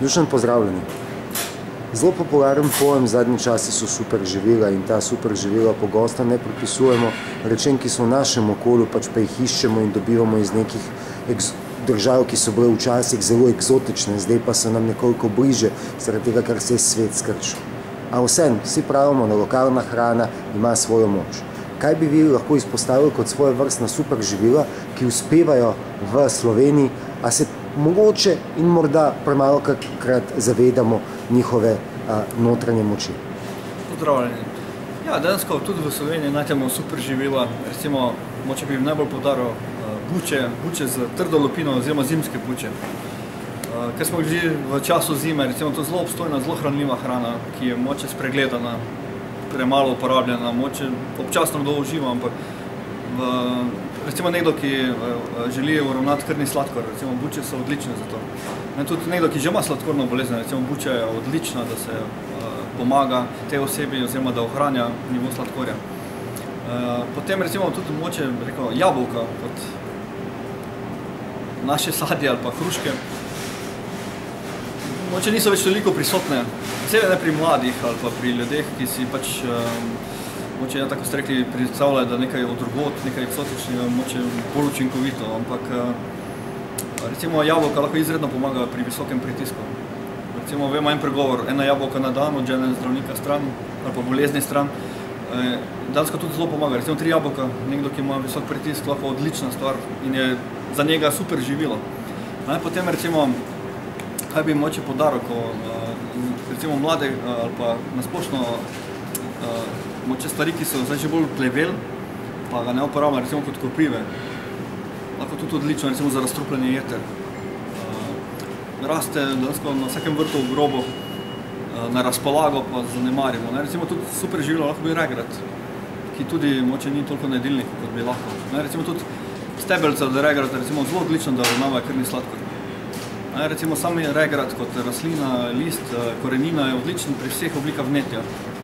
Dušan, pozdravljeni. Zelo popularen pojem zadnji časi so super živila in ta super živila pogosto ne pripisujemo rečem, ki so v našem okolju, pač pa jih iščemo in dobivamo iz nekih držav, ki so bile včasih zelo eksotične, zdaj pa so nam nekoliko bliže, zaradi tega, ker se je svet skrčil. A vseeno, vsi pravimo, da lokalna hrana ima svojo moč. Kaj bi vi lahko izpostavili kot svoje vrstna super živila, ki uspevajo v Sloveniji, a se mogoče in morda premalokrat zavedamo njihove notranje moči? Pozdravljeni. Ja, dejansko tudi v Sloveniji najdemo super živila, recimo, moče bi najbolj poudaril buče z trdo lupino oziroma zimske buče. Ker smo že v času zime, recimo to zelo obstojna, zelo hranljiva hrana, ki je moče spregledana, premalo uporabljena, moče občasno kdo uživa, ampak recimo nekdo, ki želi uravnati krvni sladkor, recimo buče so odlične za to. Tudi nekdo, ki že ima sladkorno bolezen, recimo buče je odlična, da se pomaga tej osebi oziroma da ohranja nivo sladkorja. Potem recimo tudi moče jabolka kot naše sadje ali pa hruške. Moče niso več toliko prisotne, posebej ne pri mladih ali pa pri ljudeh, ki si pač moče, tako ste rekli, predstavljajo, da nekaj od drugot, nekaj eksotičnega, moče bolj učinkovito, ampak recimo jabolka lahko izredno pomagajo pri visokem pritisku. Recimo, vemo en pregovor, ena jabolka na dan od žene zdravnika stran ali pa bolezni stran, dejansko tudi zelo pomaga. Recimo 3 jabolka, nekdo, ki ima visok pritisk, lahko odlična stvar in je za njega super živilo. Potem recimo, kaj bi moče poudaril, ko recimo mlade ali pa nasplošno moče stvari, ki so zdaj že bolj plevel, pa ga ne uporabljamo, recimo kot koprive. Lahko tudi odlično, recimo za razstrupljanje jeter. Raste dejansko na vsakem vrtu v grobu, na razpolago pa zanemarimo. Recimo tudi super živilo lahko bi regrat, ki tudi moče ni toliko na jedilniku, kot bi lahko. Recimo tudi stebelce od regrata, recimo zelo odlično, da uravnavajo krvni sladkor. Recimo sami regrat kot rastlina, list, korenina je odličen pri vseh oblikah vnetja.